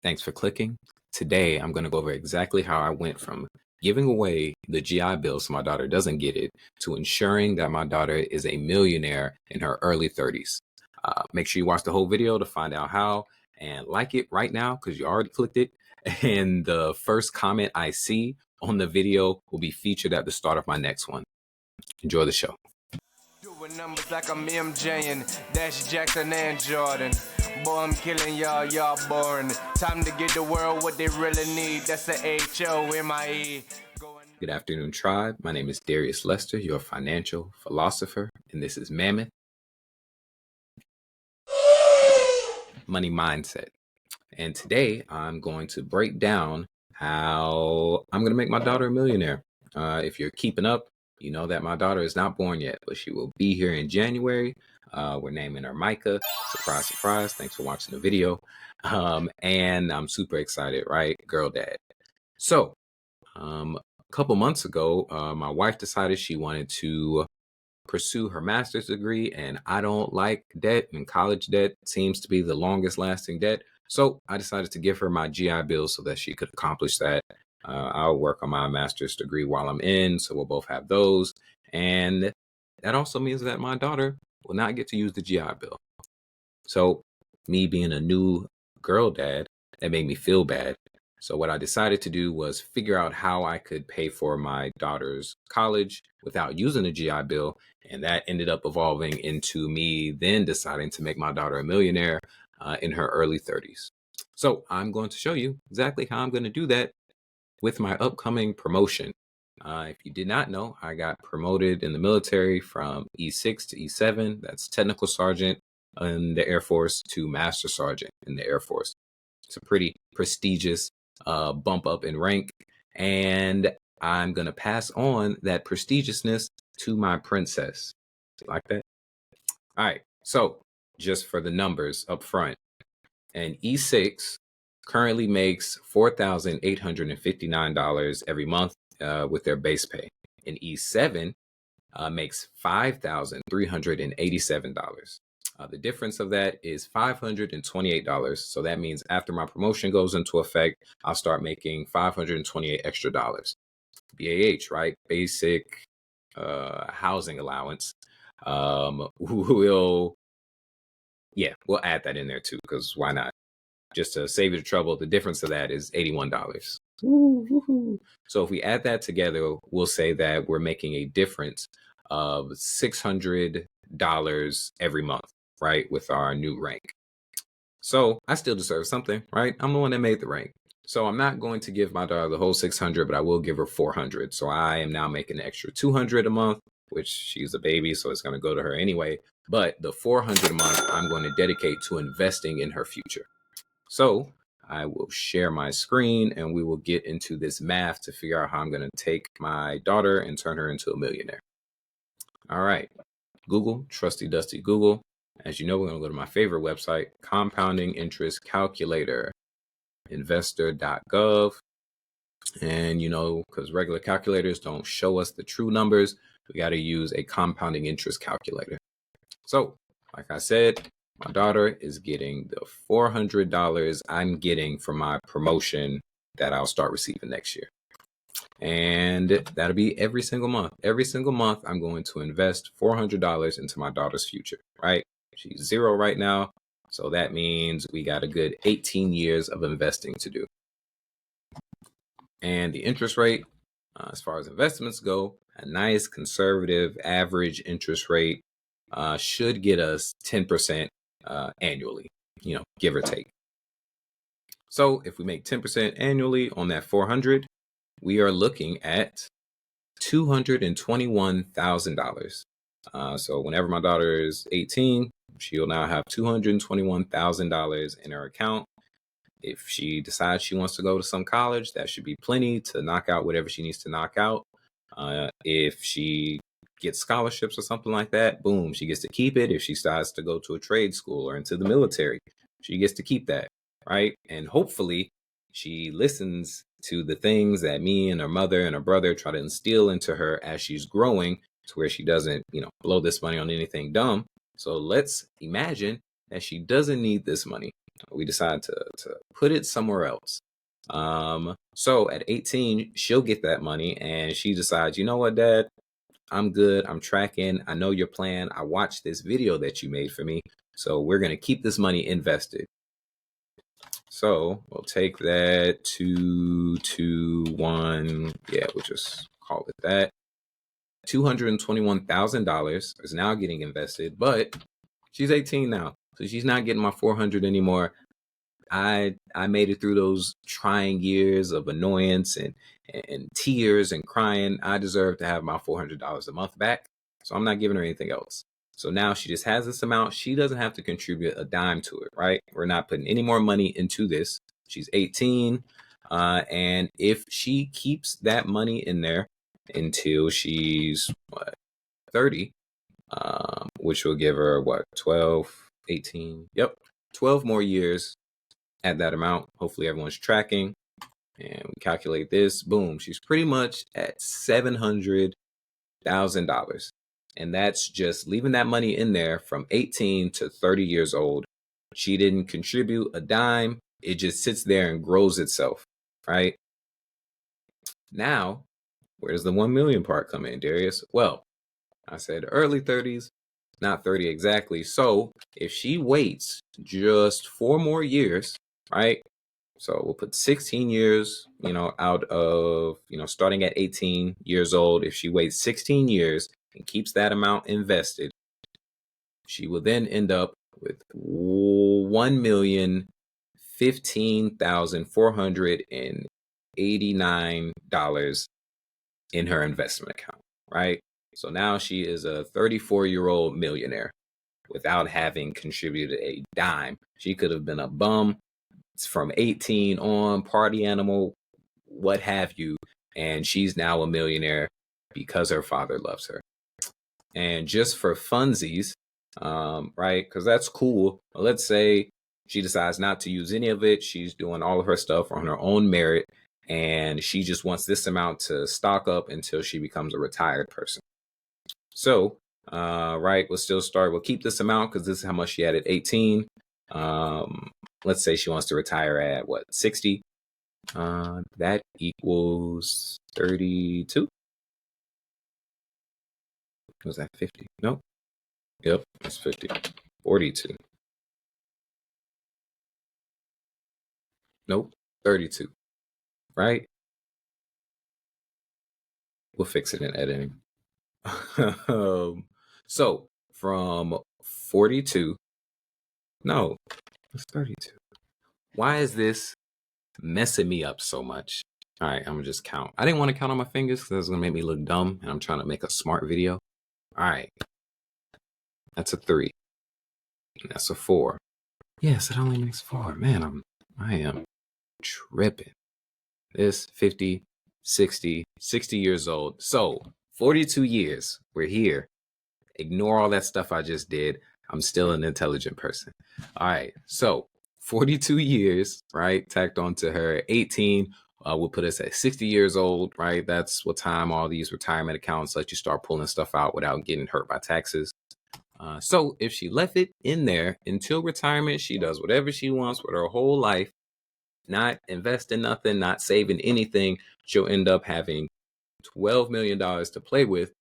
Thanks for clicking. Today, I'm going to go over exactly how I went from giving away the GI Bill so my daughter doesn't get it to ensuring that my daughter is a millionaire in her early 30s. Make sure you watch the whole video to find out how, and like it right now because you already clicked it. And the first comment I see on the video will be featured at the start of my next one. Enjoy the show. Doing numbers like I'm MJ and Dash Jackson and Jordan. Boy, I'm killing y'all, y'all boring. Time to give the world what they really need. That's the HOMIE. Good afternoon, tribe. My name is Darius Lester, your financial philosopher, and this is Mammoth Money Mindset. And today I'm going to break down how I'm going to make my daughter a millionaire. If you're keeping up, you know that my daughter is not born yet, but she will be here in January. We're naming her Micah. Surprise, surprise. Thanks for watching the video. And I'm super excited, right? Girl dad. So a couple months ago, my wife decided she wanted to pursue her master's degree, and I don't like debt, and college debt seems to be the longest lasting debt. So I decided to give her my GI Bill so that she could accomplish that. I'll work on my master's degree while I'm in, so we'll both have those. And that also means that my daughter will not get to use the GI Bill. So me being a new girl dad, that made me feel bad. So what I decided to do was figure out how I could pay for my daughter's college without using a GI Bill. And that ended up evolving into me then deciding to make my daughter a millionaire in her early 30s. So I'm going to show you exactly how I'm going to do that with my upcoming promotion. If you did not know, I got promoted in the military from E6 to E7. That's technical sergeant in the Air Force to master sergeant in the Air Force. It's a pretty prestigious bump up in rank, and I'm going to pass on that prestigiousness to my princess. Like that? All right. So just for the numbers up front, an E6 currently makes $4,859 every month with their base pay. An E7 makes $5,387. The difference of that is $528. So that means after my promotion goes into effect, I'll start making $528 extra dollars. BAH, right? Basic housing allowance. We'll add that in there too, because why not? Just to save you the trouble, the difference of that is $81. So if we add that together, we'll say that we're making a difference of $600 every month, right, with our new rank. So I still deserve something, right? I'm the one that made the rank. So I'm not going to give my daughter the whole 600, but I will give her 400. So I am now making an extra 200 a month, which she's a baby, so it's going to go to her anyway. But the 400 a month, I'm going to dedicate to investing in her future. So I will share my screen and we will get into this math to figure out how I'm going to take my daughter and turn her into a millionaire. All right. Google, trusty dusty Google. As you know, we're going to go to my favorite website, Compounding Interest Calculator, investor.gov. And, because regular calculators don't show us the true numbers, we got to use a compounding interest calculator. So, like I said, my daughter is getting the $400 I'm getting from my promotion that I'll start receiving next year. And that'll be every single month. Every single month, I'm going to invest $400 into my daughter's future, right? She's 0 right now. So that means we got a good 18 years of investing to do. And the interest rate, as far as investments go, a nice conservative average interest rate should get us 10% annually, give or take. So if we make 10% annually on that 400, we are looking at $221,000. So whenever my daughter is 18, she'll now have $221,000 in her account. If she decides she wants to go to some college, that should be plenty to knock out whatever she needs to knock out. If she gets scholarships or something like that, boom, she gets to keep it. If she decides to go to a trade school or into the military, she gets to keep that, right? And hopefully she listens to the things that me and her mother and her brother try to instill into her as she's growing to where she doesn't, blow this money on anything dumb. So let's imagine that she doesn't need this money. we decide to put it somewhere else. So at 18, she'll get that money and she decides, you know what, Dad, I'm good. I'm tracking. I know your plan. I watched this video that you made for me. So we're going to keep this money invested. So we'll take that 221. Yeah, we'll just call it that. $221,000 is now getting invested, but she's 18 now. So she's not getting my 400 anymore. I made it through those trying years of annoyance and tears and crying. I deserve to have my $400 a month back. So I'm not giving her anything else. So now she just has this amount. She doesn't have to contribute a dime to it, right? We're not putting any more money into this. She's 18. And if she keeps that money in there until she's 30, which will give her 12, 18. Yep. 12 more years at that amount. Hopefully everyone's tracking, and we calculate this. Boom, she's pretty much at $700,000, and that's just leaving that money in there from 18 to 30 years old. She didn't contribute a dime. It just sits there and grows itself, right? Now, where does the 1 million part come in, Darius? Well, I said early 30s, not 30 exactly. So if she waits just 4 more years, right? So we'll put 16 years, out of, starting at 18 years old. If she waits 16 years and keeps that amount invested, she will then end up with $1,015,489 in her investment account, right? So now she is a 34-year-old millionaire without having contributed a dime. She could have been a bum from 18 on, party animal, what have you, and she's now a millionaire because her father loves her. And just for funsies, right, because that's cool. Let's say she decides not to use any of it. She's doing all of her stuff on her own merit, and she just wants this amount to stock up until she becomes a retired person. So, right, we'll keep this amount because this is how much she had at 18. Let's say she wants to retire at 60? That equals 32. Was that 50? Nope. Yep, that's 50. 42. Nope, 32. Right? We'll fix it in editing. So from 42, no, it's 32. Why is this messing me up so much? All right, I'm gonna just count. I didn't want to count on my fingers because that's gonna make me look dumb, and I'm trying to make a smart video. All right, that's a 3. And that's a 4. Yes, it only makes 4. Man, I am tripping. This 50, 60 years old. So 42 years, we're here. Ignore all that stuff I just did. I'm still an intelligent person. All right, so 42 years, right, tacked onto her 18 will put us at 60 years old, right? That's what time all these retirement accounts let you start pulling stuff out without getting hurt by taxes. So if she left it in there until retirement, she does whatever she wants with her whole life, not investing nothing, not saving anything. She'll end up having $12 million to play with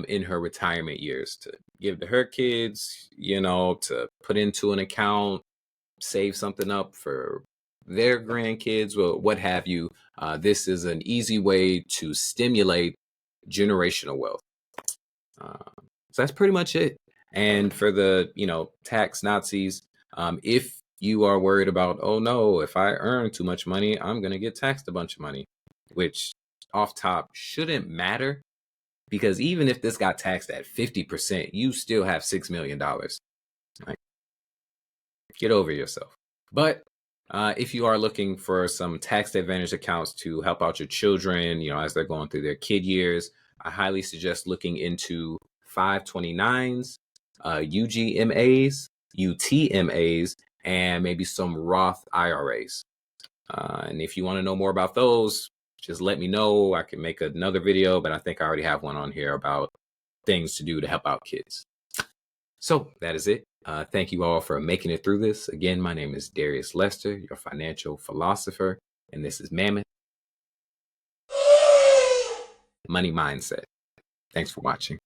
in her retirement years to give to her kids, to put into an account, save something up for their grandkids, or what have you. This is an easy way to stimulate generational wealth. So that's pretty much it. And for the, tax Nazis, if you are worried about, oh no, if I earn too much money, I'm going to get taxed a bunch of money, which off top shouldn't matter, because even if this got taxed at 50%, you still have $6 million. Like, get over yourself. But if you are looking for some tax advantage accounts to help out your children, as they're going through their kid years, I highly suggest looking into 529s, UGMAs, UTMAs, and maybe some Roth IRAs. And if you want to know more about those, just let me know. I can make another video, but I think I already have one on here about things to do to help out kids. So that is it. Thank you all for making it through this. Again, my name is Darius Lester, your financial philosopher, and this is Mammoth Money Mindset. Thanks for watching.